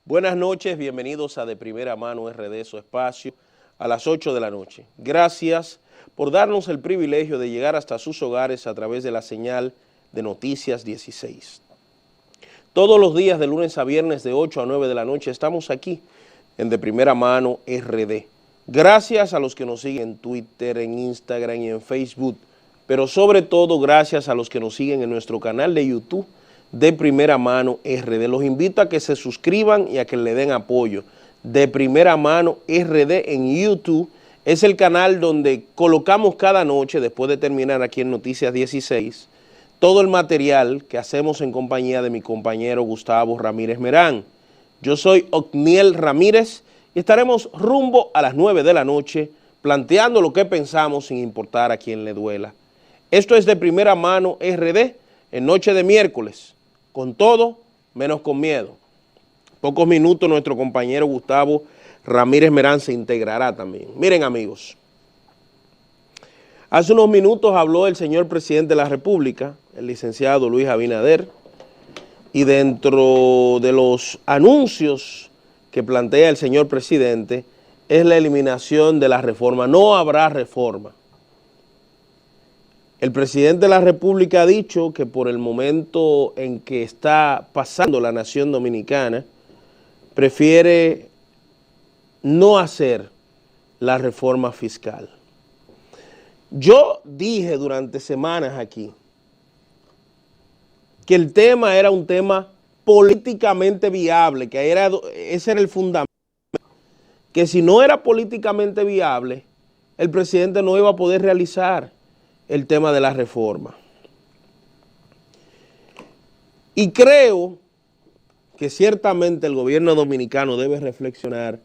Buenas noches, bienvenidos a De Primera Mano RD, su espacio, a las 8 de la noche. Gracias por darnos el privilegio de llegar hasta sus hogares a través de la señal de Noticias 16. Todos los días de lunes a viernes de 8 a 9 de la noche estamos aquí en De Primera Mano RD. Gracias a los que nos siguen en Twitter, en Instagram y en Facebook, pero sobre todo gracias a los que nos siguen en nuestro canal de YouTube De Primera Mano RD. Los invito a que se suscriban y a que le den apoyo. De Primera Mano RD en YouTube es el canal donde colocamos cada noche, después de terminar aquí en Noticias 16, todo el material que hacemos en compañía de mi compañero Gustavo Ramírez Merán. Yo soy Ocniel Ramírez y estaremos rumbo a las 9 de la noche planteando lo que pensamos sin importar a quién le duela. Esto es De Primera Mano RD en noche de miércoles. Con todo, menos con miedo. Pocos minutos nuestro compañero Gustavo Ramírez Merán se integrará también. Miren, amigos, hace unos minutos habló el señor presidente de la República, el licenciado Luis Abinader, y dentro de los anuncios que plantea el señor presidente es la eliminación de la reforma. No habrá reforma. El presidente de la República ha dicho que por el momento en que está pasando la nación dominicana, prefiere no hacer la reforma fiscal. Yo dije durante semanas aquí que el tema era un tema políticamente viable, que ese era el fundamento, que si no era políticamente viable, el presidente no iba a poder realizar el tema de la reforma. Y creo que ciertamente el gobierno dominicano debe reflexionar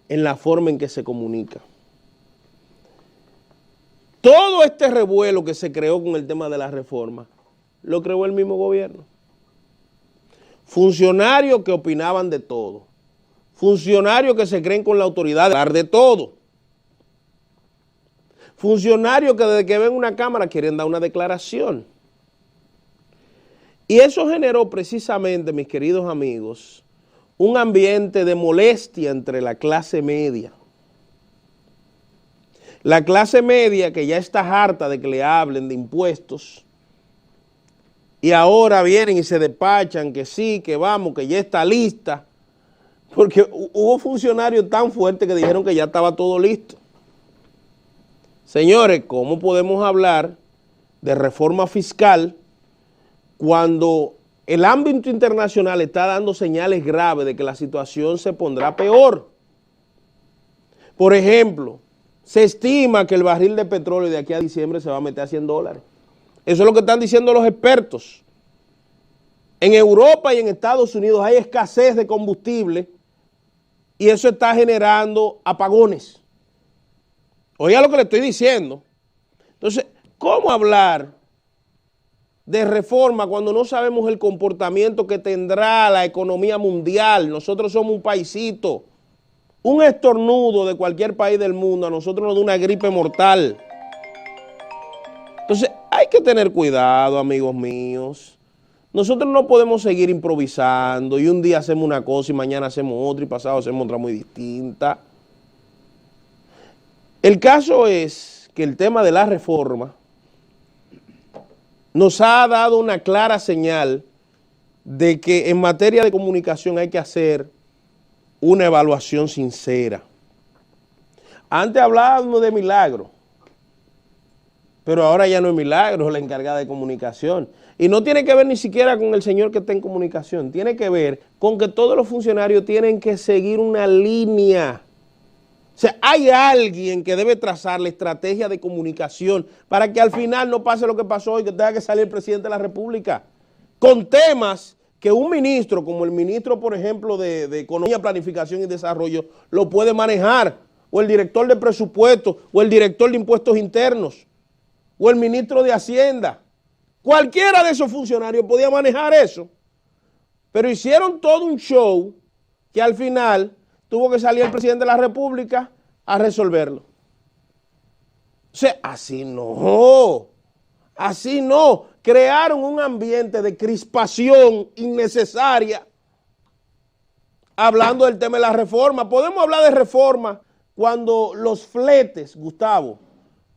en la forma en que se comunica. Todo este revuelo que se creó con el tema de la reforma, lo creó el mismo gobierno. Funcionarios que opinaban de todo. Funcionarios que se creen con la autoridad de hablar de todo. Funcionarios que desde que ven una cámara quieren dar una declaración. Y eso generó precisamente, mis queridos amigos, un ambiente de molestia entre la clase media. La clase media que ya está harta de que le hablen de impuestos y ahora vienen y se despachan que sí, que vamos, que ya está lista, porque hubo funcionarios tan fuertes que dijeron que ya estaba todo listo. Señores, ¿cómo podemos hablar de reforma fiscal cuando el ámbito internacional está dando señales graves de que la situación se pondrá peor? Por ejemplo, se estima que el barril de petróleo de aquí a diciembre se va a meter a $100. Eso es lo que están diciendo los expertos. En Europa y en Estados Unidos hay escasez de combustible y eso está generando apagones. Oiga lo que le estoy diciendo. Entonces, ¿cómo hablar de reforma cuando no sabemos el comportamiento que tendrá la economía mundial? Nosotros somos un paisito. Un estornudo de cualquier país del mundo a nosotros nos da una gripe mortal. Entonces, hay que tener cuidado, amigos míos. Nosotros no podemos seguir improvisando y un día hacemos una cosa y mañana hacemos otra y pasado hacemos otra muy distinta. El caso es que el tema de la reforma nos ha dado una clara señal de que en materia de comunicación hay que hacer una evaluación sincera. Antes hablábamos de Milagro, pero ahora ya no es Milagro, es la encargada de comunicación. Y no tiene que ver ni siquiera con el señor que está en comunicación, tiene que ver con que todos los funcionarios tienen que seguir una línea. O sea, hay alguien que debe trazar la estrategia de comunicación para que al final no pase lo que pasó y que tenga que salir el presidente de la República con temas que un ministro, como el ministro, por ejemplo, de Economía, Planificación y Desarrollo, lo puede manejar, o el director de presupuesto, o el director de impuestos internos, o el ministro de Hacienda. Cualquiera de esos funcionarios podía manejar eso, pero hicieron todo un show que al final tuvo que salir el presidente de la República a resolverlo. O sea, así no. Crearon un ambiente de crispación innecesaria hablando del tema de la reforma. Podemos hablar de reforma cuando los fletes, Gustavo,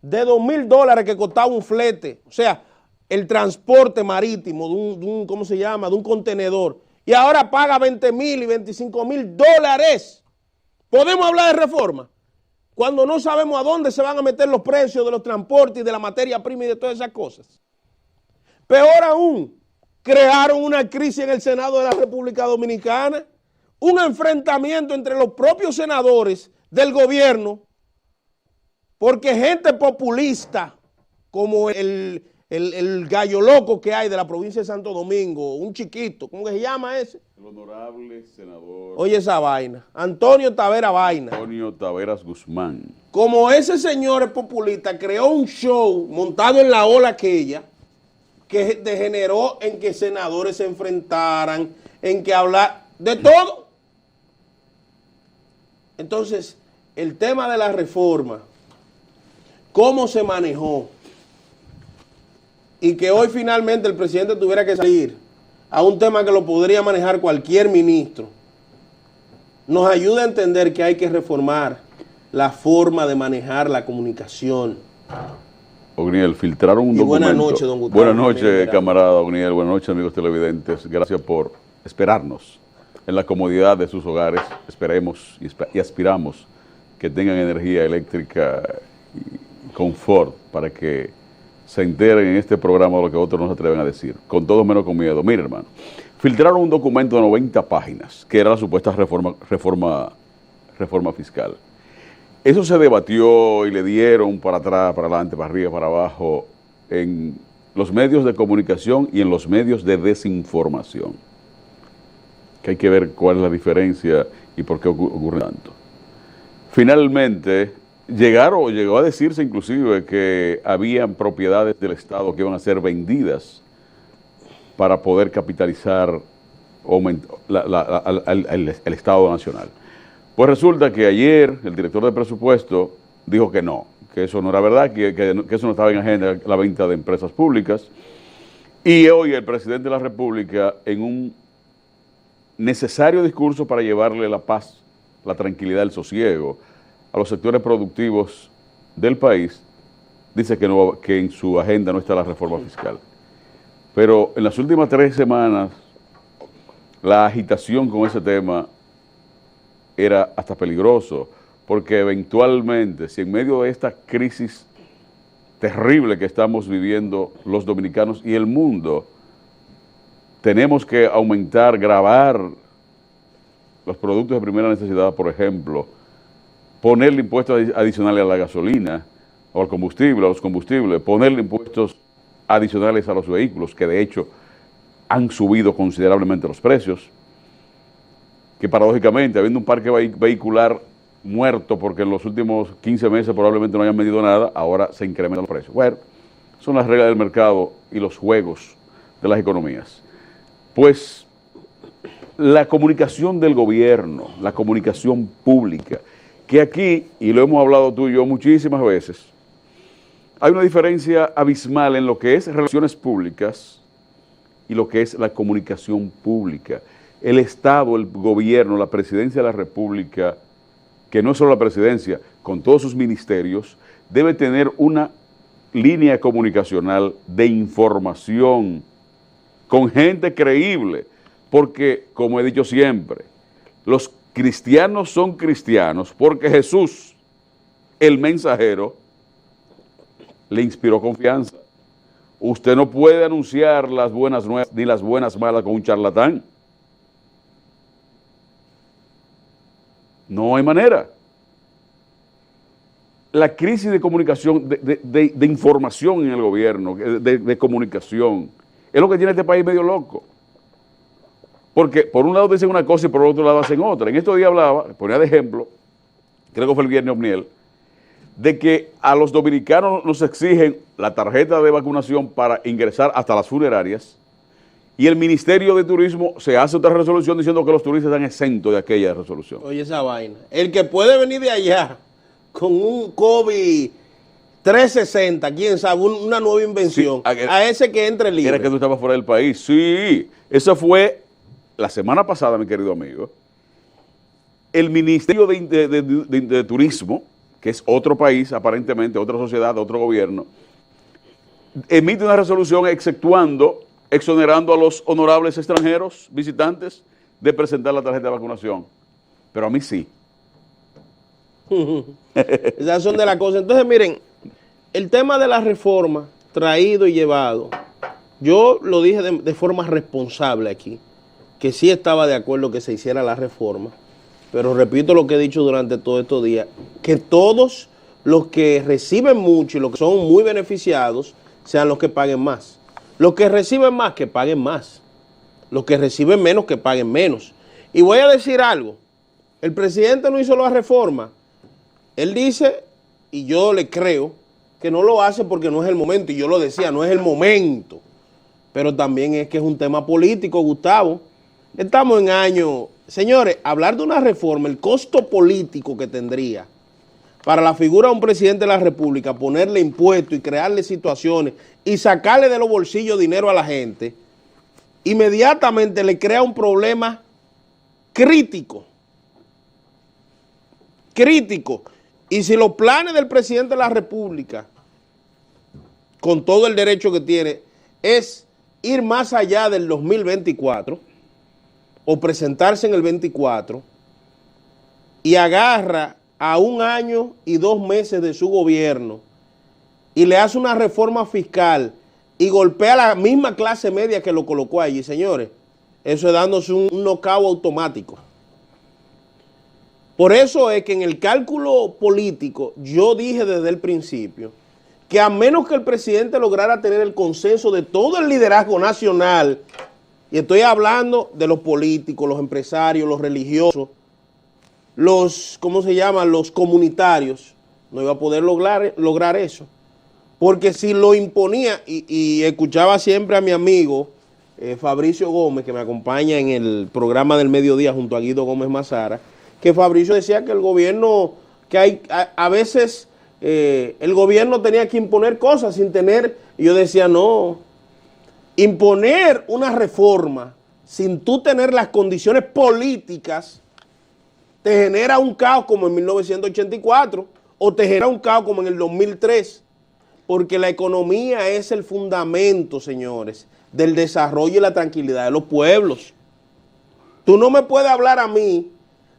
de $2,000 que costaba un flete, o sea, el transporte marítimo de un ¿cómo se llama?, de un contenedor, y ahora paga $20,000 y $25,000. ¿Podemos hablar de reforma? Cuando no sabemos a dónde se van a meter los precios de los transportes y de la materia prima y de todas esas cosas. Peor aún, crearon una crisis en el Senado de la República Dominicana, un enfrentamiento entre los propios senadores del gobierno, porque gente populista, como el gallo loco que hay de la provincia de Santo Domingo, un chiquito, ¿cómo que se llama ese? El honorable senador. Oye esa vaina, Antonio Tavera Vaina. Antonio Taveras Guzmán. Como ese señor es populista, creó un show montado en la ola aquella, que degeneró en que senadores se enfrentaran, en que hablar de todo. Entonces, el tema de la reforma, cómo se manejó, y que hoy finalmente el presidente tuviera que salir a un tema que lo podría manejar cualquier ministro, nos ayuda a entender que hay que reformar la forma de manejar la comunicación. Ogniel, filtraron un documento. Buenas noches, don Gustavo. Buenas noches, camarada Ogniel. Buenas noches, amigos televidentes. Gracias por esperarnos en la comodidad de sus hogares. Esperemos y aspiramos que tengan energía eléctrica y confort para que se enteren en este programa de lo que otros no se atreven a decir. Con todo menos con miedo. Mire, hermano, filtraron un documento de 90 páginas, que era la supuesta reforma fiscal. Eso se debatió y le dieron para atrás, para adelante, para arriba, para abajo, en los medios de comunicación y en los medios de desinformación. Que hay que ver cuál es la diferencia y por qué ocurre tanto. Finalmente, llegó a decirse inclusive que habían propiedades del Estado que iban a ser vendidas para poder capitalizar el Estado Nacional. Pues resulta que ayer el director de presupuesto dijo que no, que eso no era verdad, que eso no estaba en agenda, la venta de empresas públicas. Y hoy el presidente de la República, en un necesario discurso para llevarle la paz, la tranquilidad, el sosiego a los sectores productivos del país, dice que en su agenda no está la reforma fiscal. Pero en las últimas 3 semanas, la agitación con ese tema era hasta peligroso, porque eventualmente, si en medio de esta crisis terrible que estamos viviendo los dominicanos y el mundo, tenemos que aumentar, gravar los productos de primera necesidad, por ejemplo, ponerle impuestos adicionales a la gasolina o al combustible, a los combustibles, ponerle impuestos adicionales a los vehículos, que de hecho han subido considerablemente los precios, que paradójicamente, habiendo un parque vehicular muerto porque en los últimos 15 meses probablemente no hayan medido nada, ahora se incrementan los precios. Bueno, son las reglas del mercado y los juegos de las economías. Pues la comunicación del gobierno, la comunicación pública, que aquí, y lo hemos hablado tú y yo muchísimas veces, hay una diferencia abismal en lo que es relaciones públicas y lo que es la comunicación pública. El Estado, el gobierno, la presidencia de la República, que no es solo la presidencia, con todos sus ministerios, debe tener una línea comunicacional de información con gente creíble, porque, como he dicho siempre, los cristianos son cristianos porque Jesús, el mensajero, le inspiró confianza. Usted no puede anunciar las buenas nuevas ni las buenas malas con un charlatán. No hay manera. La crisis de comunicación, de información en el gobierno, de comunicación, es lo que tiene este país medio loco. Porque por un lado dicen una cosa y por otro lado hacen otra. En estos días ponía de ejemplo, creo que fue el viernes Omniel, de que a los dominicanos nos exigen la tarjeta de vacunación para ingresar hasta las funerarias, y el Ministerio de Turismo se hace otra resolución diciendo que los turistas están exentos de aquella resolución. Oye esa vaina. El que puede venir de allá con un COVID 360, quién sabe, una nueva invención, sí, a ese que entre libre. Era que tú estabas fuera del país. Sí, eso fue la semana pasada, mi querido amigo, el Ministerio de Turismo, que es otro país, aparentemente, otra sociedad, otro gobierno, emite una resolución exonerando a los honorables extranjeros visitantes de presentar la tarjeta de vacunación. Pero a mí sí. Esas son de las cosas. Entonces, miren, el tema de la reforma traído y llevado, yo lo dije de forma responsable aquí, que sí estaba de acuerdo que se hiciera la reforma, pero repito lo que he dicho durante todos estos días, que todos los que reciben mucho y los que son muy beneficiados sean los que paguen más. Los que reciben más, que paguen más. Los que reciben menos, que paguen menos. Y voy a decir algo, el presidente no hizo la reforma. Él dice, y yo le creo, que no lo hace porque no es el momento, y yo lo decía, no es el momento. Pero también es que es un tema político, Gustavo. Estamos en año, señores, hablar de una reforma, el costo político que tendría para la figura de un presidente de la República, ponerle impuestos y crearle situaciones y sacarle de los bolsillos dinero a la gente, inmediatamente le crea un problema crítico. Crítico. Y si los planes del presidente de la República, con todo el derecho que tiene, es ir más allá del 2024 o presentarse en el 24 y agarra a 1 año y 2 meses de su gobierno y le hace una reforma fiscal y golpea a la misma clase media que lo colocó allí, señores, eso es dándose un knockout automático. Por eso es que en el cálculo político yo dije desde el principio que a menos que el presidente lograra tener el consenso de todo el liderazgo nacional, y estoy hablando de los políticos, los empresarios, los religiosos, los, ¿cómo se llaman?, los comunitarios, no iba a poder lograr eso. Porque si lo imponía, y escuchaba siempre a mi amigo Fabricio Gómez, que me acompaña en el programa del mediodía junto a Guido Gómez Mazara, que Fabricio decía que el gobierno, que a veces el gobierno tenía que imponer cosas sin tener, y yo decía, no, imponer una reforma sin tú tener las condiciones políticas te genera un caos como en 1984 o te genera un caos como en el 2003, porque la economía es el fundamento, señores, del desarrollo y la tranquilidad de los pueblos. Tú no me puedes hablar a mí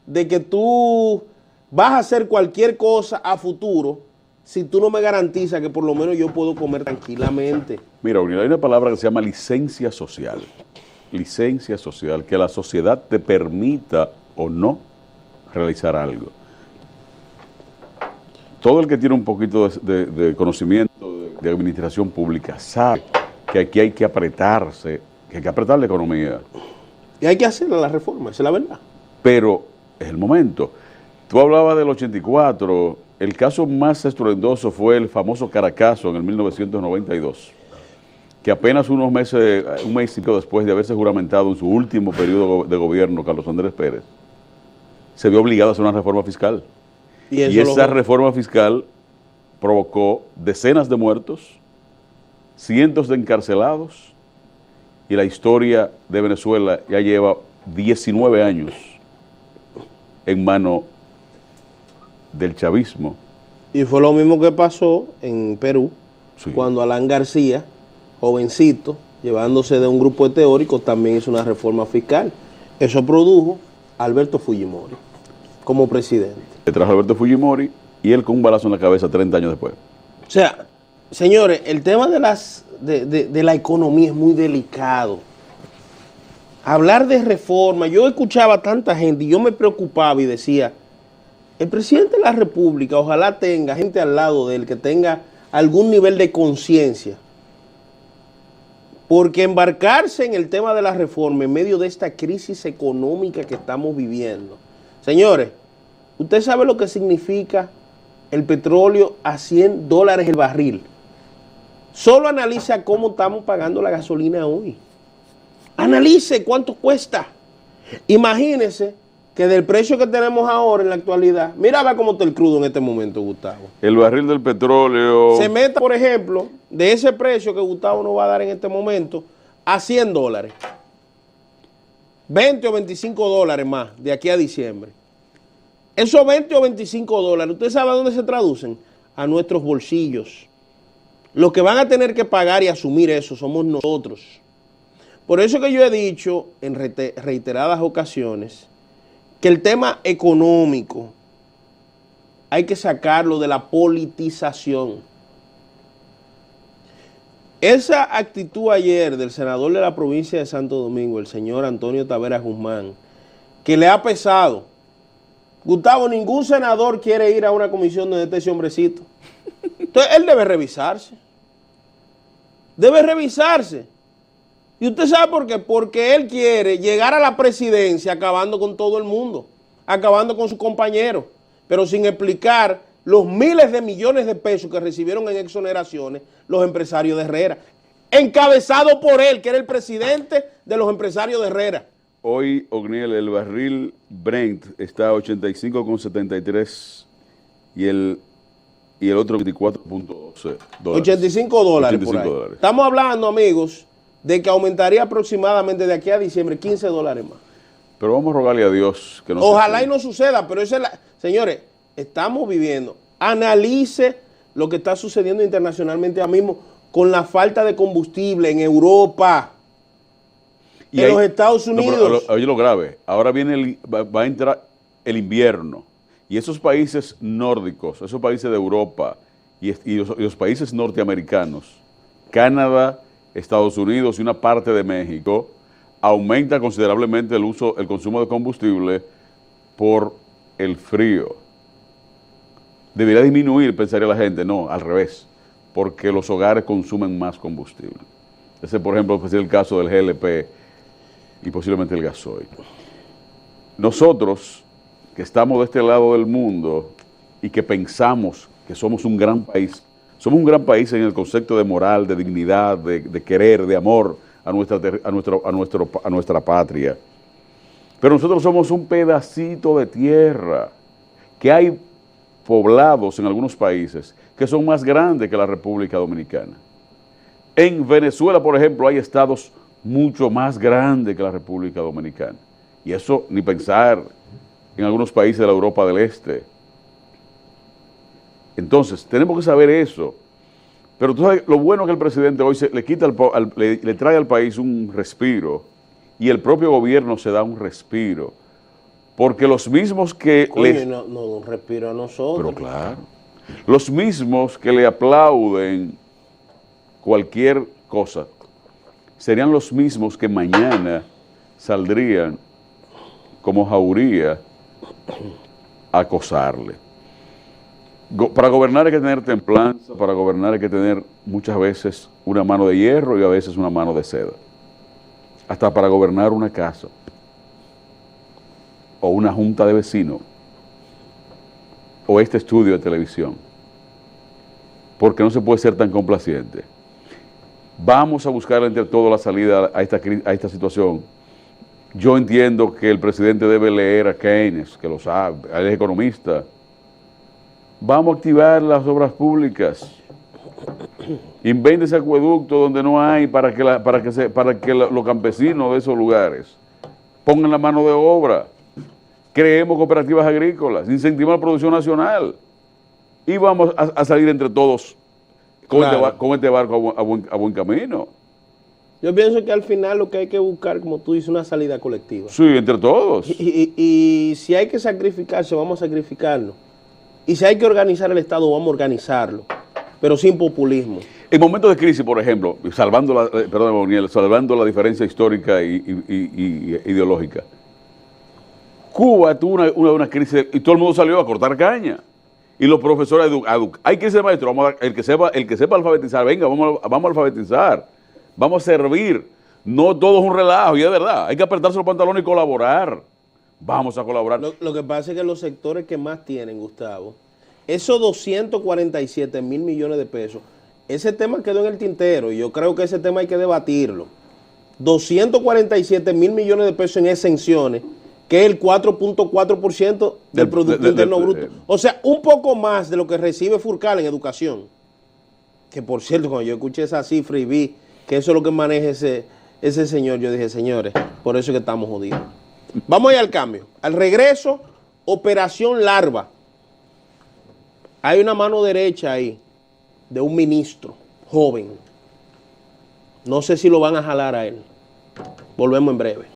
de que tú vas a hacer cualquier cosa a futuro si tú no me garantizas que por lo menos yo puedo comer tranquilamente. Mira, hay una palabra que se llama licencia social. Licencia social, que la sociedad te permita o no realizar algo. Todo el que tiene un poquito de conocimiento de administración pública sabe que aquí hay que apretarse, que hay que apretar la economía. Y hay que hacerle la reforma, esa es la verdad. Pero es el momento. Tú hablabas del 84, el caso más estruendoso fue el famoso Caracazo en el 1992, que apenas un mes y pico después de haberse juramentado en su último periodo de gobierno, Carlos Andrés Pérez, se vio obligado a hacer una reforma fiscal. Y esa reforma fiscal provocó decenas de muertos, cientos de encarcelados, y la historia de Venezuela ya lleva 19 años en mano del chavismo. Y fue lo mismo que pasó en Perú, sí, cuando Alan García, jovencito, llevándose de un grupo de teóricos, también hizo una reforma fiscal. Eso produjo a Alberto Fujimori como presidente. Le trajo a Alberto Fujimori y él con un balazo en la cabeza 30 años después. O sea, señores, el tema de la economía es muy delicado. Hablar de reforma, yo escuchaba a tanta gente y yo me preocupaba y decía, el presidente de la República ojalá tenga gente al lado de él que tenga algún nivel de conciencia. Porque embarcarse en el tema de la reforma en medio de esta crisis económica que estamos viviendo. Señores, ¿usted sabe lo que significa el petróleo a $100 el barril? Solo analiza cómo estamos pagando la gasolina hoy. Analice cuánto cuesta. Imagínese que del precio que tenemos ahora en la actualidad, mira cómo está el crudo en este momento, Gustavo. El barril del petróleo. Se meta, por ejemplo, de ese precio que Gustavo nos va a dar en este momento, a $100. 20 o $25 más de aquí a diciembre. Esos 20 o 25 dólares, ¿usted sabe a dónde se traducen? A nuestros bolsillos. Los que van a tener que pagar y asumir eso somos nosotros. Por eso que yo he dicho en reiteradas ocasiones que el tema económico hay que sacarlo de la politización. Esa actitud ayer del senador de la provincia de Santo Domingo, el señor Antonio Taveras Guzmán, que le ha pesado. Gustavo, ningún senador quiere ir a una comisión donde esté ese hombrecito. Entonces, él debe revisarse. Debe revisarse. ¿Y usted sabe por qué? Porque él quiere llegar a la presidencia acabando con todo el mundo, acabando con sus compañeros, pero sin explicar los miles de millones de pesos que recibieron en exoneraciones los empresarios de Herrera, encabezado por él, que era el presidente de los empresarios de Herrera. Hoy, Ogniel, el barril Brent está a 85,73 y el otro 24,12 dólares. 85 dólares 85 por ahí. dólares. Estamos hablando, amigos, de que aumentaría aproximadamente de aquí a diciembre 15 dólares más. Pero vamos a rogarle a Dios que no Ojalá y no suceda, pero esa es la... Señores, estamos viviendo. Analice lo que está sucediendo internacionalmente ahora mismo con la falta de combustible en Europa, y en los Estados Unidos. Oye, lo grave, ahora viene va a entrar el invierno y esos países nórdicos, esos países de Europa y los países norteamericanos, Canadá, Estados Unidos y una parte de México, aumenta considerablemente el consumo de combustible por el frío. Debería disminuir, pensaría la gente. No, al revés, porque los hogares consumen más combustible. Ese, por ejemplo, es el caso del GLP y posiblemente el gasoil. Nosotros, que estamos de este lado del mundo y que pensamos que somos un gran país, somos un gran país en el concepto de moral, de dignidad, de querer, de amor a nuestra patria. Pero nosotros somos un pedacito de tierra, que hay poblados en algunos países que son más grandes que la República Dominicana. En Venezuela, por ejemplo, hay estados mucho más grandes que la República Dominicana. Y eso ni pensar en algunos países de la Europa del Este. Entonces, tenemos que saber eso. Pero tú sabes, lo bueno es que el presidente hoy le trae al país un respiro y el propio gobierno se da un respiro. Porque los mismos que... No, un respiro a nosotros. Pero claro. Los mismos que le aplauden cualquier cosa serían los mismos que mañana saldrían como jauría a acosarle. Para gobernar hay que tener templanza, para gobernar hay que tener muchas veces una mano de hierro y a veces una mano de seda. Hasta para gobernar una casa o una junta de vecinos o este estudio de televisión. Porque no se puede ser tan complaciente. Vamos a buscar entre todos la salida a esta situación. Yo entiendo que el presidente debe leer a Keynes, que lo sabe, él es economista. Vamos a activar las obras públicas. Invente ese acueducto donde no hay para que los campesinos de esos lugares pongan la mano de obra. Creemos cooperativas agrícolas, incentivamos la producción nacional y vamos a salir entre todos con este barco a buen camino. Yo pienso que al final lo que hay que buscar, como tú dices, una salida colectiva. Sí, entre todos. Y si hay que sacrificarse, vamos a sacrificarlo. Y si hay que organizar el Estado, vamos a organizarlo, pero sin populismo. En momentos de crisis, por ejemplo, salvando la diferencia histórica y ideológica, Cuba tuvo una crisis y todo el mundo salió a cortar caña. Y los profesores hay crisis de maestro, el que sepa alfabetizar, venga, vamos a alfabetizar, vamos a servir. No todo es un relajo, y es verdad, hay que apretarse los pantalones y colaborar. Vamos a colaborar. Lo que pasa es que los sectores que más tienen, Gustavo, esos 247 mil millones de pesos, ese tema quedó en el tintero y yo creo que ese tema hay que debatirlo. 247 mil millones de pesos en exenciones, que es el 4.4% del Producto Interno Bruto. O sea, un poco más de lo que recibe Furcal en educación. Que por cierto, cuando yo escuché esa cifra y vi que eso es lo que maneja ese señor, yo dije, señores, por eso es que estamos jodidos. Vamos a ir al cambio. Al regreso, Operación Larva. Hay una mano derecha ahí de un ministro joven. No sé si lo van a jalar a él. Volvemos en breve.